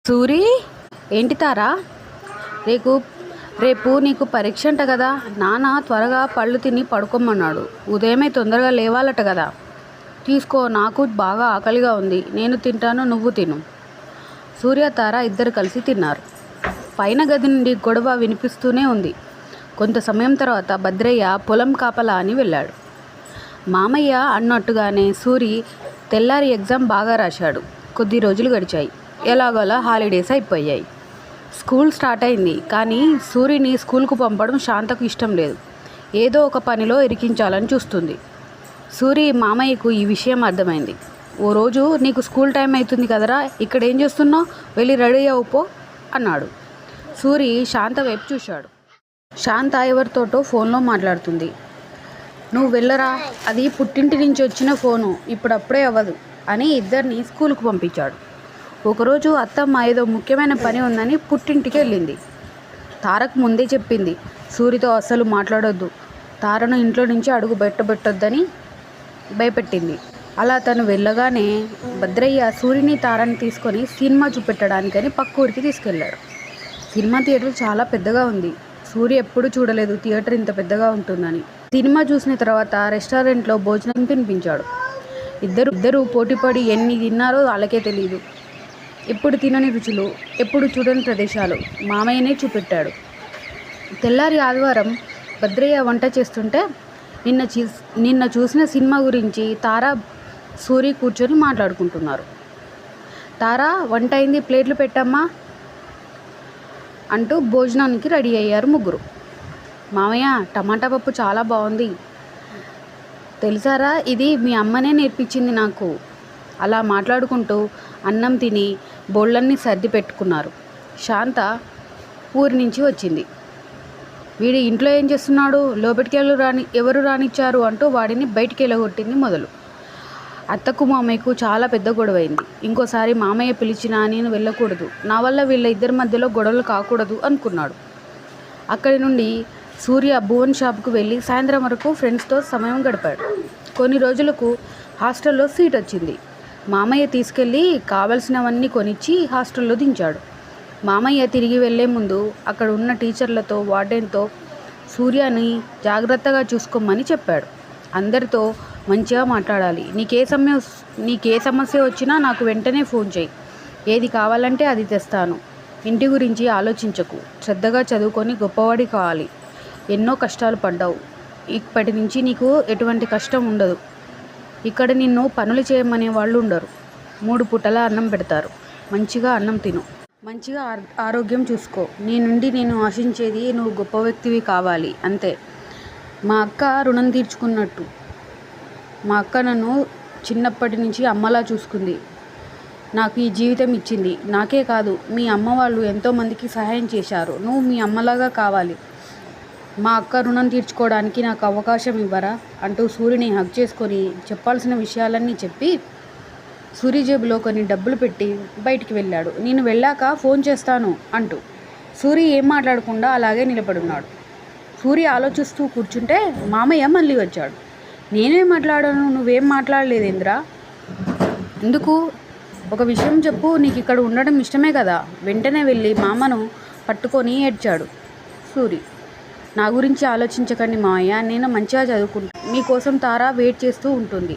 సూరి, ఏంటి తారా? రేపు రేపు నీకు పరీక్ష అంట కదా. నాన్న త్వరగా పళ్ళు తిని పడుకోమన్నాడు. ఉదయమే తొందరగా లేవాలట కదా. తీసుకో, నాకు బాగా ఆకలిగా ఉంది. నేను తింటాను, నువ్వు తిను. సూర్య, తార ఇద్దరు కలిసి తిన్నారు. పైన గది నుండి గొడవ వినిపిస్తూనే ఉంది. కొంత సమయం తర్వాత భద్రయ్య పొలం కాపలా అని వెళ్ళాడు. మామయ్య అన్నట్టుగానే సూరి తెల్లారి ఎగ్జామ్ బాగా రాశాడు. కొద్ది రోజులు గడిచాయి. ఎలాగోలా హాలిడేస్ అయిపోయాయి. స్కూల్ స్టార్ట్ అయింది. కానీ సూరిని స్కూల్కు పంపడం శాంతకు ఇష్టం లేదు. ఏదో ఒక పనిలో ఇరికించాలని చూస్తుంది. సూరి మామయ్యకు ఈ విషయం అర్థమైంది. ఓ రోజు, నీకు స్కూల్ టైం అవుతుంది కదరా, ఇక్కడ ఏం చేస్తున్నావు? వెళ్ళి రెడీ అవుపో అన్నాడు. సూరి శాంత వైపు చూశాడు. శాంత ఎవరితోటో ఫోన్లో మాట్లాడుతుంది. నువ్వు వెళ్ళరా, అది పుట్టింటి నుంచి వచ్చిన ఫోను, ఇప్పుడప్పుడే అవ్వదు అని ఇద్దరిని స్కూల్కు పంపించాడు. ఒకరోజు అత్తమ్మ ఏదో ముఖ్యమైన పని ఉందని పుట్టింటికి వెళ్ళింది. తారకు ముందే చెప్పింది, సూరితో అస్సలు మాట్లాడొద్దు, తారను ఇంట్లో నుంచి అడుగు పెట్టొద్దని భయపెట్టింది. అలా తను వెళ్ళగానే భద్రయ్య సూరిని తారని తీసుకొని సినిమా చూపెట్టడానికని పక్క ఊరికి తీసుకెళ్లాడు. సినిమా థియేటర్ చాలా పెద్దగా ఉంది. సూర్య ఎప్పుడు చూడలేదు థియేటర్ ఇంత పెద్దగా ఉంటుందని. సినిమా చూసిన తర్వాత రెస్టారెంట్లో భోజనం తినిపించాడు. ఇద్దరు పోటీపడి ఎన్ని తిన్నారో వాళ్ళకే తెలియదు. ఎప్పుడు తినని రుచులు, ఎప్పుడు చూడని ప్రదేశాలు మామయ్యనే చూపెట్టాడు. తెల్లారి ఆదివారం భద్రయ్య వంట చేస్తుంటే నిన్న చూసిన సినిమా గురించి తారా సూరి కూర్చొని మాట్లాడుకుంటున్నారు. తారా, వంట అయింది, ప్లేట్లు పెట్టమ్మా అంటూ భోజనానికి రెడీ అయ్యారు ముగ్గురు. మామయ్య, టమాటా పప్పు చాలా బాగుంది. తెలుసారా, ఇది మీ అమ్మనే నేర్పించింది నాకు. అలా మాట్లాడుకుంటూ అన్నం తిని బోళ్ళన్నీ సర్ది పెట్టుకున్నారు. శాంత ఊరి నుంచి వచ్చింది. వీడి ఇంట్లో ఏం చేస్తున్నాడు, లోపలికి ఎవరు రానిచ్చారు అంటూ వాడిని బయటికి వెళ్ళగొట్టింది మొదలు. అత్తకు మామయ్యకు చాలా పెద్ద గొడవైంది. ఇంకోసారి మామయ్య పిలిచినా నేను వెళ్ళకూడదు, నా వల్ల వీళ్ళ ఇద్దరి మధ్యలో గొడవలు కాకూడదు అనుకున్నాడు. అక్కడి నుండి సూర్య భువన్ షాప్కు వెళ్ళి సాయంత్రం వరకు ఫ్రెండ్స్తో సమయం గడిపాడు. కొన్ని రోజులకు హాస్టల్లో సీట్ వచ్చింది. మామయ్య తీసుకెళ్ళి కావలసినవన్నీ కొనిచ్చి హాస్టల్లో దించాడు. మామయ్య తిరిగి వెళ్లే ముందు అక్కడ ఉన్న టీచర్లతో, వార్డెన్తో సూర్యని జాగ్రత్తగా చూసుకోమని చెప్పాడు. అందరితో మంచిగా మాట్లాడాలి. నీకే సమస్య వచ్చినా నాకు వెంటనే ఫోన్ చేయి. ఏది కావాలంటే అది తెస్తాను. ఇంటి గురించి ఆలోచించకు. శ్రద్ధగా చదువుకొని గొప్పవాడి కావాలి. ఎన్నో కష్టాలు పడ్డావు. ఇప్పటి నుంచి నీకు ఎటువంటి కష్టం ఉండదు. ఇక్కడ నిన్ను పనులు చేయమనే వాళ్ళు ఉండరు. 3 పూటల అన్నం పెడతారు. మంచిగా అన్నం తిను. మంచిగా ఆరోగ్యం చూసుకో. నీ నుండి నేను ఆశించేది నువ్వు గొప్ప వ్యక్తివి కావాలి, అంతే. మా అక్క రుణం తీర్చుకున్నట్టు. మా అక్క నన్ను చిన్నప్పటి నుంచి అమ్మలా చూసుకుంది. నాకు ఈ జీవితం ఇచ్చింది. నాకే కాదు, మీ అమ్మ వాళ్ళు ఎంతోమందికి సహాయం చేశారు. నువ్వు మీ అమ్మలాగా కావాలి. మా అక్క రుణం తీర్చుకోవడానికి నాకు అవకాశం ఇవ్వరా అంటూ సూరిని హగ్ చేసుకొని చెప్పాల్సిన విషయాలన్నీ చెప్పి సూరి జేబులో కొన్ని డబ్బులు పెట్టి బయటికి వెళ్ళాడు. నేను వెళ్ళాక ఫోన్ చేస్తాను అంటూ. సూరి ఏం మాట్లాడకుండా అలాగే నిలబడున్నాడు. సూరి ఆలోచిస్తూ కూర్చుంటే మామయ్య మళ్ళీ వచ్చాడు. నేనేం మాట్లాడాను, నువ్వేం మాట్లాడలేదేంద్రా? ఎందుకు? ఒక విషయం చెప్పు. నీకు ఇక్కడ ఉండడం ఇష్టమే కదా? వెంటనే వెళ్ళి మామను పట్టుకొని ఏడ్చాడు సూరి. నా గురించి ఆలోచించకండి మామయ్య, నేను మంచిగా చదువుకుంటాను. మీకోసం తారా వెయిట్ చేస్తూ ఉంటుంది.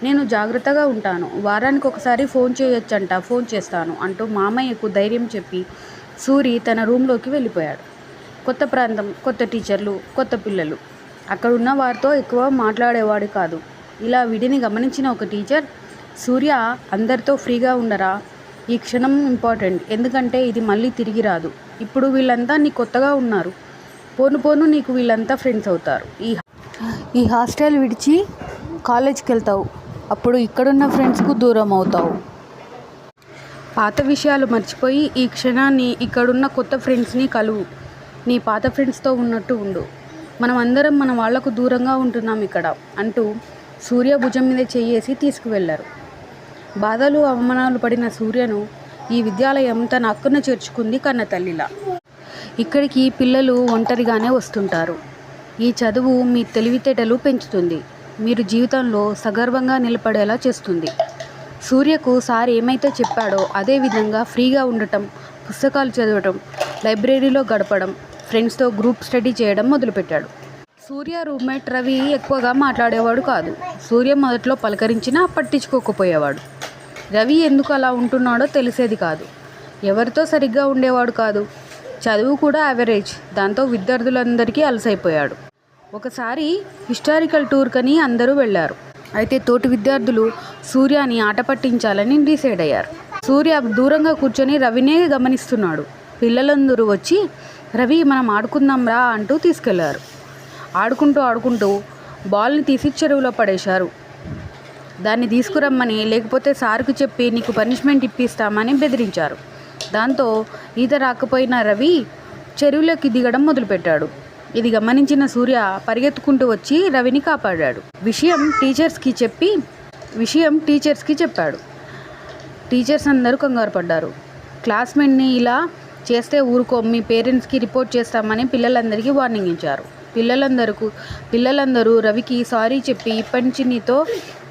నేను జాగ్రత్తగా ఉంటాను. వారానికి ఒకసారి ఫోన్ చేయొచ్చంట, ఫోన్ చేస్తాను అంటూ మామయ్యకు ధైర్యం చెప్పి సూరి తన రూమ్లోకి వెళ్ళిపోయాడు. కొత్త ప్రాంతం, కొత్త టీచర్లు, కొత్త పిల్లలు. అక్కడున్న వారితో ఎక్కువ మాట్లాడేవాడు కాదు. ఇలా వీడిని గమనించిన ఒక టీచర్, సూర్య, అందరితో ఫ్రీగా ఉండరా, ఈ క్షణం ఇంపార్టెంట్, ఎందుకంటే ఇది మళ్ళీ తిరిగి రాదు. ఇప్పుడు వీళ్ళంతా నీ కొత్తగా ఉన్నారు. పోను నీకు వీళ్ళంతా ఫ్రెండ్స్ అవుతారు. ఈ హాస్టల్ విడిచి కాలేజ్కి వెళ్తావు. అప్పుడు ఇక్కడున్న ఫ్రెండ్స్కు దూరం అవుతావు. పాత విషయాలు మర్చిపోయి ఈ క్షణాన్ని, ఇక్కడున్న కొత్త ఫ్రెండ్స్ని కలువు. నీ పాత ఫ్రెండ్స్తో ఉన్నట్టు ఉండు. మనం అందరం మన వాళ్లకు దూరంగా ఉంటున్నాం ఇక్కడ అంటూ సూర్య భుజం మీద చెయ్యేసి తీసుకువెళ్లారు. బాధలు, అవమానాలు పడిన సూర్యను ఈ విద్యాలయం తన అక్కున చేర్చుకుంది కన్న తల్లిలా. ఇక్కడికి పిల్లలు ఒంటరిగానే వస్తుంటారు. ఈ చదువు మీ తెలివితేటలు పెంచుతుంది. మీరు జీవితంలో సగర్వంగా నిలబడేలా చేస్తుంది. సూర్యకు సార్ ఏమైతే చెప్పాడో అదే విధంగా ఫ్రీగా ఉండటం, పుస్తకాలు చదవటం, లైబ్రరీలో గడపడం, ఫ్రెండ్స్తో గ్రూప్ స్టడీ చేయడం మొదలుపెట్టాడు. సూర్య రూమ్మేట్ రవి ఎక్కువగా మాట్లాడేవాడు కాదు. సూర్య మొదట్లో పలకరించినా పట్టించుకోకపోయేవాడు. రవి ఎందుకు అలా ఉంటున్నాడో తెలిసేది కాదు. ఎవరితో సరిగ్గా ఉండేవాడు కాదు. చదువు కూడా యావరేజ్. దాంతో విద్యార్థులందరికీ అలసైపోయాడు. ఒకసారి హిస్టారికల్ టూర్ కని అందరూ వెళ్ళారు. అయితే తోటి విద్యార్థులు సూర్యని ఆట పట్టించాలని డిసైడ్ అయ్యారు. సూర్య దూరంగా కూర్చొని రవినే గమనిస్తున్నాడు. పిల్లలందరూ వచ్చి రవి మనం ఆడుకుందాం రా అంటూ తీసుకెళ్లారు. ఆడుకుంటూ బాల్ని తీసి చెరువులో పడేశారు. దాన్ని తీసుకురమ్మని, లేకపోతే సార్కు చెప్పి నీకు పనిష్మెంట్ ఇప్పిస్తామని బెదిరించారు. దాంతో ఈత రాకపోయిన రవి చెరువులోకి దిగడం మొదలుపెట్టాడు. ఇది గమనించిన సూర్య పరిగెత్తుకుంటూ వచ్చి రవిని కాపాడాడు. విషయం టీచర్స్కి చెప్పాడు. టీచర్స్ అందరూ కంగారు పడ్డారు. క్లాస్మేట్ని ఇలా చేస్తే ఊరుకో, మీ పేరెంట్స్కి రిపోర్ట్ చేస్తామని పిల్లలందరికీ వార్నింగ్ ఇచ్చారు. పిల్లలందరూ రవికి సారీ చెప్పి ఇప్పటి నుంచి నీతో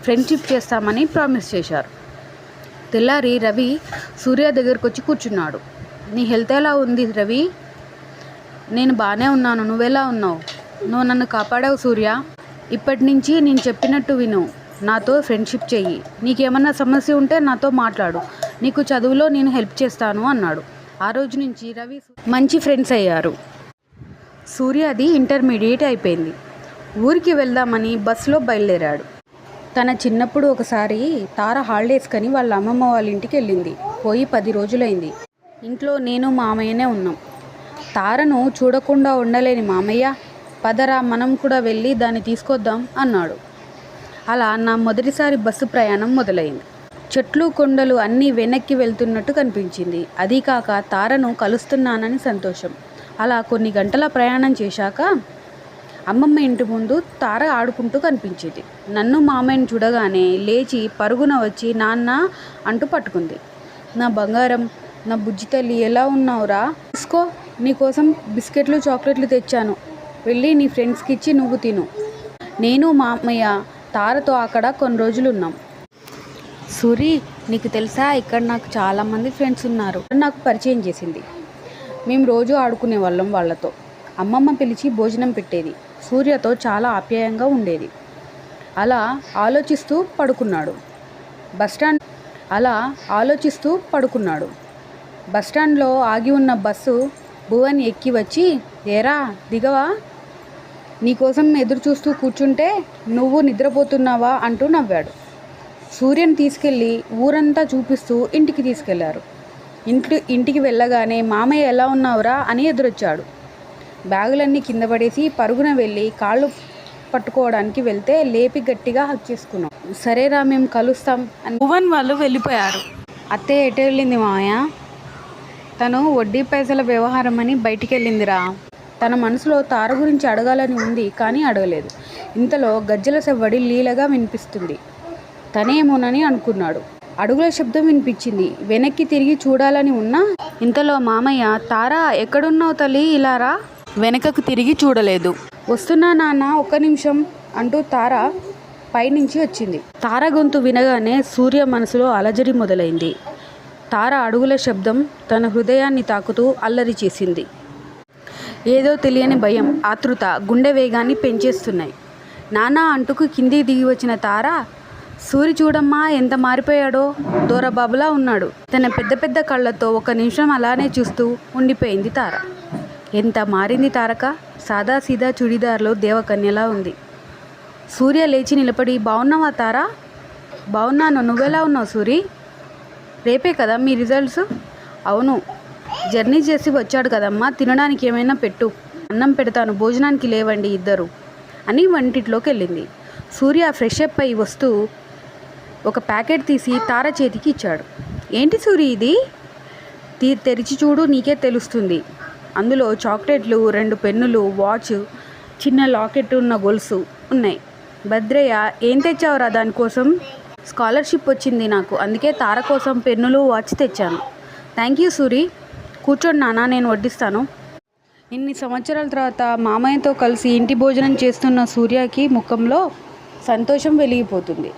ఫ్రెండ్షిప్ చేస్తామని ప్రామిస్ చేశారు. తెల్లారి రవి సూర్య దగ్గరకు వచ్చి కూర్చున్నాడు. నీ హెల్త్ ఎలా ఉంది రవి? నేను బాగానే ఉన్నాను. నువ్వెలా ఉన్నావు? నువ్వు నన్ను కాపాడావు సూర్య. ఇప్పటి నుంచి నేను చెప్పినట్టు విను. నాతో ఫ్రెండ్షిప్ చెయ్యి. నీకేమన్నా సమస్య ఉంటే నాతో మాట్లాడు. నీకు చదువులో నేను హెల్ప్ చేస్తాను అన్నాడు. ఆ రోజు నుంచి రవి మంచి ఫ్రెండ్స్ అయ్యారు. సూర్యది ఇంటర్మీడియట్ అయిపోయింది. ఊరికి వెళ్దామని బస్సులో బయలుదేరాడు. తన చిన్నప్పుడు ఒకసారి తార హాలిడేస్ కని వాళ్ళ అమ్మమ్మ వాళ్ళ ఇంటికి వెళ్ళింది. పోయి 10 రోజులైంది. ఇంట్లో నేను మామయ్యనే ఉన్నాం. తారను చూడకుండా ఉండలేని మామయ్య, పదరా మనం కూడా వెళ్ళి దాన్ని తీసుకొద్దాం అన్నాడు. అలా నా మొదటిసారి బస్సు ప్రయాణం మొదలైంది. చెట్లు కొండలు అన్నీ వెనక్కి వెళ్తున్నట్టు కనిపించింది. అదీ కాక తారను కలుస్తున్నానని సంతోషం. అలా కొన్ని గంటల ప్రయాణం చేశాక అమ్మమ్మ ఇంటి ముందు తార ఆడుకుంటూ కనిపించింది. నన్ను మామయ్యను చూడగానే లేచి పరుగున వచ్చి నాన్న అంటూ పట్టుకుంది. నా బంగారం, నా బుజ్జి తల్లి, ఎలా ఉన్నావురా? తీసుకో, నీకోసం బిస్కెట్లు చాక్లెట్లు తెచ్చాను. వెళ్ళి నీ ఫ్రెండ్స్కి ఇచ్చి నువ్వు తిను. నేను మామయ్య తారతో అక్కడ కొన్ని రోజులు ఉన్నాం. సూరి, నీకు తెలుసా ఇక్కడ నాకు చాలామంది ఫ్రెండ్స్ ఉన్నారు. నాకు పరిచయం చేసింది. మేము రోజు ఆడుకునే వాళ్ళం వాళ్ళతో. అమ్మమ్మ పిలిచి భోజనం పెట్టేది. సూర్యతో చాలా ఆప్యాయంగా ఉండేది. అలా ఆలోచిస్తూ పడుకున్నాడు. బస్టాండ్లో ఆగి ఉన్న బస్సు భువన్ ఎక్కి వచ్చి, ఏరా దిగవా? నీకోసం ఎదురు చూస్తూ కూర్చుంటే నువ్వు నిద్రపోతున్నావా అంటూ నవ్వాడు. సూర్యని తీసుకెళ్ళి ఊరంతా చూపిస్తూ ఇంటికి తీసుకెళ్లారు. ఇంటికి వెళ్ళగానే మామయ్య ఎలా ఉన్నావురా అని ఎదురొచ్చాడు. బ్యాగులన్నీ కింద పడేసి పరుగున వెళ్ళి కాళ్ళు పట్టుకోవడానికి వెళ్తే లేపి గట్టిగా హక్ చేసుకున్నాం. సరేరా, మేము కలుస్తాం అని భువన్ వాళ్ళు వెళ్ళిపోయారు. అత్తయ్య ఎటు వెళ్ళింది మామయ్య? తను వడ్డీ పైసల వ్యవహారం అని బయటికి వెళ్ళిందిరా. తన మనసులో తార గురించి అడగాలని ఉంది, కానీ అడగలేదు. ఇంతలో గజ్జల సవ్వడి లీలగా వినిపిస్తుంది. తనేమోనని అనుకున్నాడు. అడుగుల శబ్దం వినిపించింది. వెనక్కి తిరిగి చూడాలని ఉన్నా ఇంతలో మామయ్య, తార ఎక్కడున్నావు తల్లి, ఇలా రా. వెనకకు తిరిగి చూడలేదు. వస్తున్నా నాన్న, ఒక్క నిమిషం అంటూ తార పైనుంచి వచ్చింది. తార గొంతు వినగానే సూర్య మనసులో అలజడి మొదలైంది. తార అడుగుల శబ్దం తన హృదయాన్ని తాకుతూ అల్లరి చేసింది. ఏదో తెలియని భయం, ఆతృత గుండె వేగాన్ని పెంచేస్తున్నాయి. నానా అంటుకు కిందికి దిగి వచ్చిన తార, సూరి చూడమ్మా ఎంత మారిపోయాడో, దూరబాబులా ఉన్నాడు. తన పెద్ద పెద్ద కళ్ళతో 1 నిమిషం అలానే చూస్తూ ఉండిపోయింది తార. ఎంత మారింది తారక! సాదాసీదా చుడిదార్లో దేవకన్యలా ఉంది. సూర్య లేచి నిలబడి, బాగున్నావా తారా? బాగున్నాను, నువ్వెలా ఉన్నావు సూరి? రేపే కదా మీ రిజల్ట్స్? అవును. జర్నీ చేసి వచ్చాడు కదమ్మా, తినడానికి ఏమైనా పెట్టు. అన్నం పెడతాను, భోజనానికి లేవండి ఇద్దరు అని వంటిట్లోకి వెళ్ళింది. సూర్య ఫ్రెష్ అప్ అయి వస్తూ ఒక ప్యాకెట్ తీసి తార చేతికి ఇచ్చాడు. ఏంటి సూరి ఇది? తెరిచి చూడు, నీకే తెలుస్తుంది. అందులో చాక్లెట్లు, 2 పెన్నులు, వాచ్, చిన్న లాకెట్ ఉన్న గొలుసు ఉన్నాయి. భద్రయ్య, ఏం తెచ్చావురా దానికోసం? స్కాలర్షిప్ వచ్చింది నాకు, అందుకే తార కోసం పెన్నులు, వాచ్ తెచ్చాను. Thank you Suri. కూర్చోండి నాన్న, నేను వడ్డిస్తాను. ఇన్ని సంవత్సరాల తర్వాత మామయ్యతో కలిసి ఇంటి భోజనం చేస్తున్న సూర్యకి ముఖంలో సంతోషం వెలిగిపోతుంది.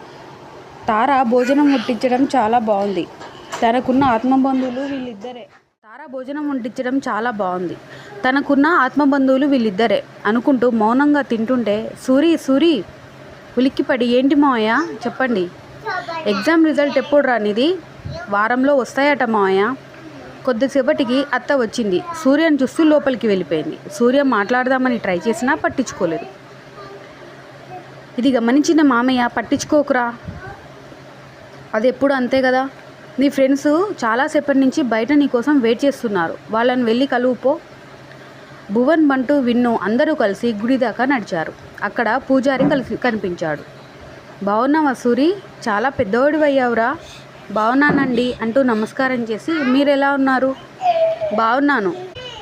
తార భోజనం వడ్డించడం చాలా బాగుంది. తనకున్న ఆత్మబంధువులు వీళ్ళిద్దరే. వీళ్ళిద్దరే అనుకుంటూ మౌనంగా తింటుంటే సూరి ఉలిక్కిపడి, ఏంటి మావయ్య చెప్పండి, ఎగ్జామ్ రిజల్ట్ ఎప్పుడు రానిది? వారంలో వస్తాయట మావయ్య. కొద్దిసేపటికి అత్త వచ్చింది. సూర్యను చూస్తూ లోపలికి వెళ్ళిపోయింది. సూర్య మాట్లాడదామని ట్రై చేసినా పట్టించుకోలేదు. ఇది గమనించిన మామయ్య, పట్టించుకోకురా, అది ఎప్పుడు అంతే కదా, నీ ఫ్రెండ్స్ చాలాసేపటి నుంచి బయట నీ కోసం వెయిట్ చేస్తున్నారు, వాళ్ళని వెళ్ళి కలువుపో. భువన్, బంటు, విన్ను అందరూ కలిసి గుడి దాకా నడిచారు. అక్కడ పూజారి కనిపించాడు. బాగున్నావా సూరి, చాలా పెద్దోడివయ్యావురా. బాగున్నానండి అంటూ నమస్కారం చేసి, మీరెలా ఉన్నారు? బాగున్నాను.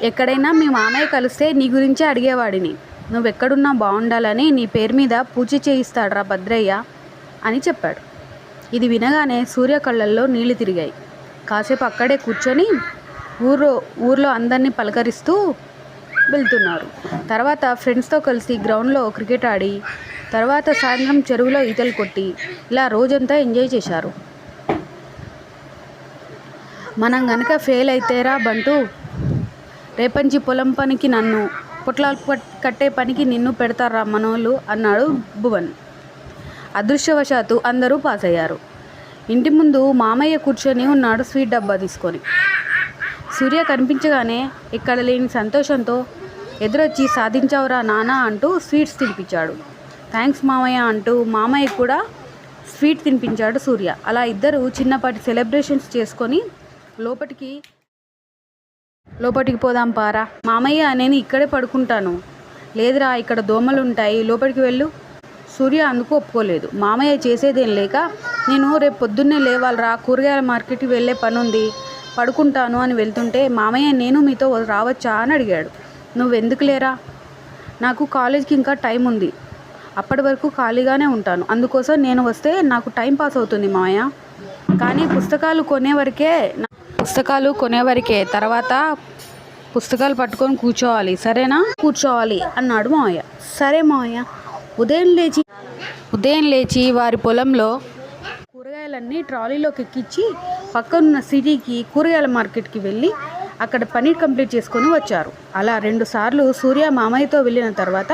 ఎక్కడైనా మీ మామయ్య కలిస్తే నీ గురించే అడిగేవాడిని. నువ్వెక్కడున్నా బాగుండాలని నీ పేరు మీద పూజ చేయిస్తాడ్రా భద్రయ్య అని చెప్పాడు. ఇది వినగానే సూర్య కళ్ళల్లో నీళ్లు తిరిగాయి. కాసేపు అక్కడే కూర్చొని ఊర్లో అందరినీ పలకరిస్తూ వెళ్తున్నారు. తర్వాత ఫ్రెండ్స్తో కలిసి గ్రౌండ్లో క్రికెట్ ఆడి, తర్వాత సాయంత్రం చెరువులో ఈతలు కొట్టి, ఇలా రోజంతా ఎంజాయ్ చేశారు. మనం గనక ఫెయిల్ అయితేరా బంటు, రేపంచి పొలం పనికి నన్ను, పొట్లాలు కట్టే పనికి నిన్ను పెడతారా మనోళ్ళు అన్నాడు భువన్. అదృష్టవశాత్తు అందరూ పాస్ అయ్యారు. ఇంటి ముందు మామయ్య కూర్చొని ఉన్నాడు స్వీట్ డబ్బా తీసుకొని. సూర్య కనిపించగానే ఇక్కడ లేని సంతోషంతో ఎదురొచ్చి, సాధించావురా నాన్న అంటూ స్వీట్స్ తినిపించాడు. థ్యాంక్స్ మామయ్య అంటూ మామయ్య కూడా స్వీట్ తినిపించాడు సూర్య. అలా ఇద్దరు చిన్నపాటి సెలబ్రేషన్స్ చేసుకొని లోపటికి పోదాం పారా. మామయ్య, నేను ఇక్కడే పడుకుంటాను. లేదురా, ఇక్కడ దోమలు ఉంటాయి, లోపలికి వెళ్ళు. సూర్య అందుకు ఒప్పుకోలేదు. మామయ్య చేసేదేం లేక, నేను రేపు పొద్దున్నే లేవాలరా, కూరగాయల మార్కెట్కి వెళ్ళే పని ఉంది, పడుకుంటాను అని వెళ్తుంటే, మామయ్య నేను మీతో రావచ్చా అని అడిగాడు. నువ్వెందుకు లేరా, నాకు కాలేజ్కి ఇంకా టైం ఉంది, అప్పటి వరకు ఖాళీగానే ఉంటాను, అందుకోసం నేను వస్తే నాకు టైం పాస్ అవుతుంది మామయ్య. కానీ పుస్తకాలు కొనేవరకే, తర్వాత పుస్తకాలు పట్టుకొని కూర్చోవాలి, సరేనా? కూర్చోవాలి అన్నాడు మావయ్య. సరే మావయ్య. ఉదయం లేచి వారి పొలంలో కూరగాయలన్నీ ట్రాలీలోకి ఎక్కించి పక్కనున్న సిటీకి కూరగాయల మార్కెట్కి వెళ్ళి అక్కడ పని కంప్లీట్ చేసుకొని వచ్చారు. అలా 2 సార్లు సూర్య మామయ్యతో వెళ్ళిన తర్వాత,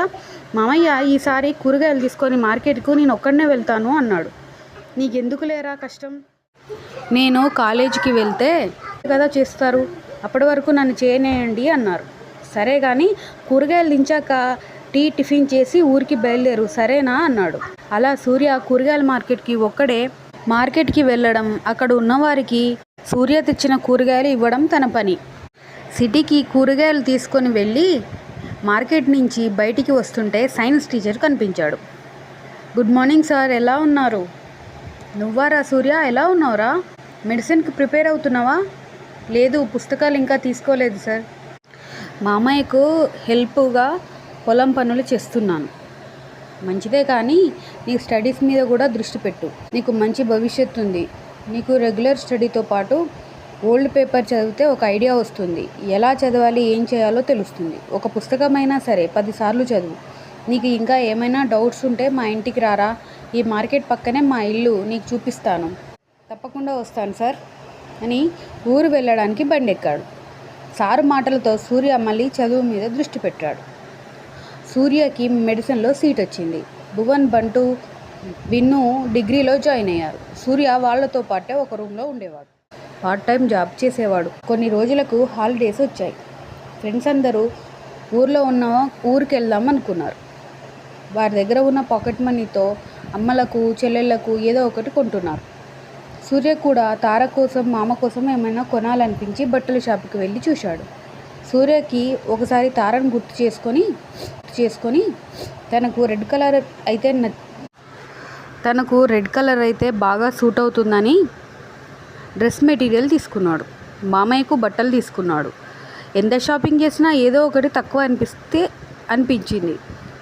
మామయ్య ఈసారి కూరగాయలు తీసుకొని మార్కెట్కు నేను ఒక్కడనే వెళ్తాను అన్నాడు. నీకెందుకు లేరా కష్టం, నేను కాలేజీకి వెళ్తే కదా చేస్తారు, అప్పటి వరకు నన్ను చేయనేయండి అన్నారు. సరే కానీ కూరగాయలు దించాక టిఫిన్ చేసి ఊరికి బయలుదేరు, సరేనా అన్నాడు. అలా సూర్య కూరగాయల మార్కెట్కి వెళ్ళడం, అక్కడ ఉన్నవారికి సూర్య తెచ్చిన కూరగాయలు ఇవ్వడం తన పని. సిటీకి కూరగాయలు తీసుకొని వెళ్ళి మార్కెట్ నుంచి బయటికి వస్తుంటే సైన్స్ టీచర్ కనిపించాడు. గుడ్ మార్నింగ్ సార్, ఎలా ఉన్నారు? నువ్వారా సూర్య, ఎలా ఉన్నావురా? మెడిసిన్కి ప్రిపేర్ అవుతున్నావా? లేదు, పుస్తకాలు ఇంకా తీసుకోలేదు సార్. మామయ్యకు హెల్ప్గా పొలం పనులు చేస్తున్నాను. మంచిదే, కానీ నీ స్టడీస్ మీద కూడా దృష్టి పెట్టు, నీకు మంచి భవిష్యత్తు ఉంది. నీకు రెగ్యులర్ స్టడీతో పాటు ఓల్డ్ పేపర్ చదివితే ఒక ఐడియా వస్తుంది, ఎలా చదవాలి, ఏం చేయాలో తెలుస్తుంది. ఒక పుస్తకమైనా సరే 10 సార్లు చదువు. నీకు ఇంకా ఏమైనా డౌట్స్ ఉంటే మా ఇంటికి రారా, ఈ మార్కెట్ పక్కనే మా ఇల్లు, నీకు చూపిస్తాను. తప్పకుండా వస్తాను సార్ అని ఊరు వెళ్ళడానికి బండెక్కాడు. సారు మాటలతో సూర్య మళ్ళీ చదువు మీద దృష్టి పెట్టాడు. సూర్యకి మెడిసిన్లో సీట్ వచ్చింది. భువన్, బంటు, విన్ను డిగ్రీలో జాయిన్ అయ్యారు. సూర్య వాళ్ళతో పాటే ఒక రూమ్లో ఉండేవాడు. పార్ట్ టైం జాబ్ చేసేవాడు. కొన్ని రోజులకు హాలిడేస్ వచ్చాయి. ఫ్రెండ్స్ అందరూ ఊరికి వెళ్దాం అనుకున్నారు. వారి దగ్గర ఉన్న పాకెట్ మనీతో అమ్మలకు, చెల్లెళ్లకు ఏదో ఒకటి కొంటున్నారు. సూర్య కూడా తార కోసం, మామ కోసం ఏమైనా కొనాలనిపించి బట్టల షాపుకి వెళ్ళి చూశాడు. సూర్యకి ఒకసారి తారను గుర్తు చేసుకొని తనకు రెడ్ కలర్ అయితే బాగా సూట్ అవుతుందని డ్రెస్ మెటీరియల్ తీసుకున్నాడు. మామయ్యకు బట్టలు తీసుకున్నాడు. ఎంత షాపింగ్ చేసినా ఏదో ఒకటి తక్కువ అనిపించింది.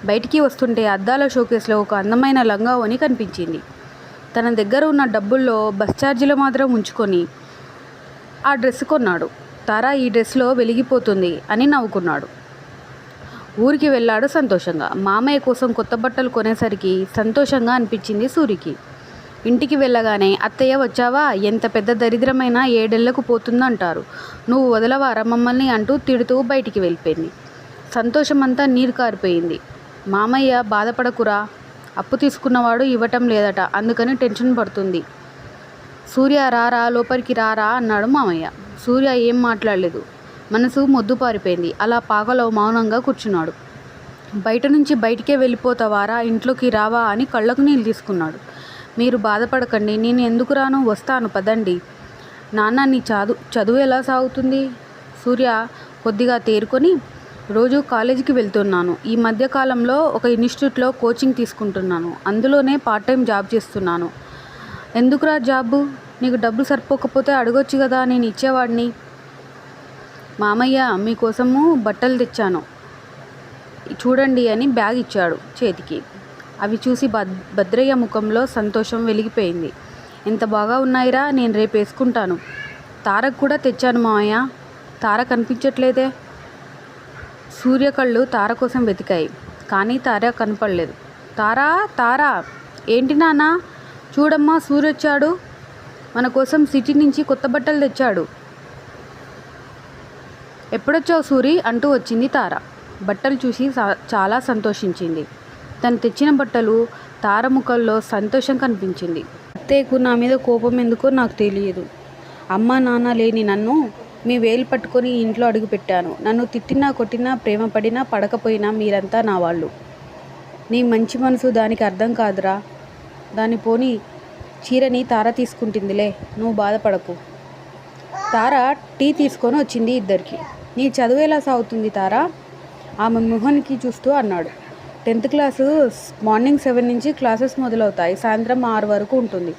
బయటికి వస్తుంటే అద్దాల షోకేస్లో ఒక అందమైన లంగావోని కనిపించింది. తన దగ్గర ఉన్న డబ్బుల్లో బస్ ఛార్జీలు మాత్రం ఉంచుకొని ఆ డ్రెస్ కొన్నాడు. తార ఈ డ్రెస్లో వెలిగిపోతుంది అని నవ్వుకున్నాడు. ఊరికి వెళ్ళాడు సంతోషంగా. మామయ్య కోసం కొత్త బట్టలు కొనేసరికి సంతోషంగా అనిపించింది సూరికి. ఇంటికి వెళ్ళగానే అత్తయ్య వచ్చావా, ఎంత పెద్ద దరిద్రమైన 7 ఏళ్లకు పోతుందంటారు, నువ్వు వదలవారా మమ్మల్ని అంటూ తిడుతూ బయటికి వెళ్ళిపోయింది. సంతోషమంతా నీరు కారిపోయింది. మామయ్య బాధపడకురా, అప్పు తీసుకున్నవాడు ఇవ్వటం లేదట, అందుకని టెన్షన్ పడుతుంది. సూర్య రారా, లోపలికి రారా అన్నాడు మామయ్య. సూర్య ఏం మాట్లాడలేదు. మనసు మొద్దుపారిపోయింది. అలా పాకలో మౌనంగా కూర్చున్నాడు. బయట నుంచి బయటికే వెళ్ళిపోతావారా, ఇంట్లోకి రావా అని కళ్ళకు నీళ్ళు తీసుకున్నాడు. మీరు బాధపడకండి, నేను ఎందుకు రాను, వస్తాను పదండి. నాన్న నీ చదువు ఎలా సాగుతుంది? సూర్య కొద్దిగా తేరుకొని, రోజు కాలేజీకి వెళ్తున్నాను. ఈ మధ్యకాలంలో ఒక ఇన్స్టిట్యూట్లో కోచింగ్ తీసుకుంటున్నాను. అందులోనే పార్ట్ టైం జాబ్ చేస్తున్నాను. ఎందుకురా జాబు? నీకు డబ్బులు సరిపోకపోతే అడగొచ్చు కదా, నేను ఇచ్చేవాడిని. మామయ్య మీకోసము బట్టలు తెచ్చాను చూడండి అని బ్యాగ్ ఇచ్చాడు చేతికి. అవి చూసి భద్రయ్య ముఖంలో సంతోషం వెలిగిపోయింది. ఎంత బాగా ఉన్నాయిరా, నేను రేపు వేసుకుంటాను. తారకు కూడా తెచ్చాను మామయ్య. తార కనిపించట్లేదే. సూర్య కళ్ళు తార కోసం వెతికాయి, కానీ తార కనపడలేదు. తారా తారా, ఏంటి నాన్న? చూడమ్మా, సూర్య వచ్చాడు, మన కోసం సిటీ నుంచి కొత్త బట్టలు తెచ్చాడు. ఎప్పుడొచ్చావు సూరి అంటూ వచ్చింది తార. బట్టలు చూసి చాలా సంతోషించింది. తను తెచ్చిన బట్టలు తార ముఖంలో సంతోషం కనిపించింది. అత్తయ్యకు నా మీద కోపం ఎందుకో నాకు తెలియదు. అమ్మ నాన్న లేని నన్ను మీ వేలు పట్టుకొని ఇంట్లో అడుగుపెట్టాను. నన్ను తిట్టినా కొట్టినా ప్రేమ పడినా పడకపోయినా మీరంతా నా వాళ్ళు. నీ మంచి మనసు దానికి అర్థం కాదురా. దాని పోని చీరని తార తీసుకుంటుందిలే, నువ్వు బాధపడకు. తార టీ తీసుకొని వచ్చింది ఇద్దరికి. నీ చదువు ఎలా సాగుతుంది తారా? ఆమె మొహానికి చూస్తూ అన్నాడు. 10th క్లాసు మార్నింగ్ 7 నుంచి క్లాసెస్ మొదలవుతాయి, సాయంత్రం 6 వరకు ఉంటుంది.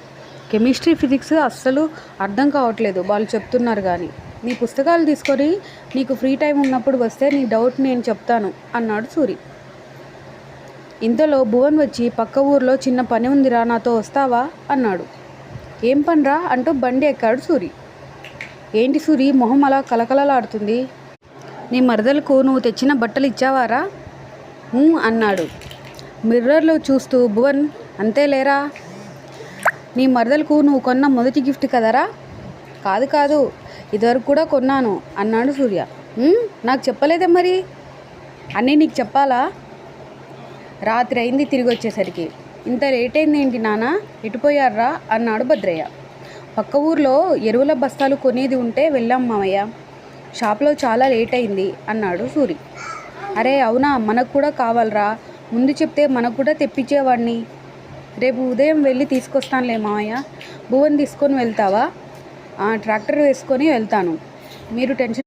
కెమిస్ట్రీ ఫిజిక్స్ అస్సలు అర్థం కావట్లేదు వాళ్ళు చెప్తున్నారు. కానీ నీ పుస్తకాలు తీసుకొని నీకు ఫ్రీ టైం ఉన్నప్పుడు వస్తే నీ డౌట్ నేను చెప్తాను అన్నాడు సూరి. ఇంతలో భువన్ వచ్చి, పక్క ఊర్లో చిన్న పని ఉందిరా, నాతో వస్తావా అన్నాడు. ఏం పనిరా అంటూ బండి ఎక్కాడు సూరి. ఏంటి సూరి, మొహం అలా కలకలలాడుతుంది? నీ మరదలకు నువ్వు తెచ్చిన బట్టలు ఇచ్చావారా అన్నాడు మిర్రర్లో చూస్తూ. భువన్ అంతే లేరా, నీ మరదలకు నువ్వు కొన్న మొదటి గిఫ్ట్ కదరా? కాదు కాదు, ఇదివరకు కూడా కొన్నాను అన్నాడు సూర్య. నాకు చెప్పలేదే మరి. అన్నీ నీకు చెప్పాలా? రాత్రి అయింది తిరిగి వచ్చేసరికి. ఇంత లేట్ అయింది ఏంటి నాన్న, ఎటుపోయారా అన్నాడు భద్రయ్య. పక్క ఊర్లో ఎరువుల బస్తాలు కొనేది ఉంటే వెళ్ళాం మామయ్య, షాప్లో చాలా లేట్ అయింది అన్నాడు సూరి. అరే అవునా, మనకు కూడా కావాలరా, ముందు చెప్తే మనకు కూడా తెప్పించేవాడిని. రేపు ఉదయం వెళ్ళి తీసుకొస్తానులే మామయ్య. భువన్ తీసుకొని వెళ్తావా? ట్రాక్టర్ వేసుకొని వెళ్తాను, మీరు టెన్షన్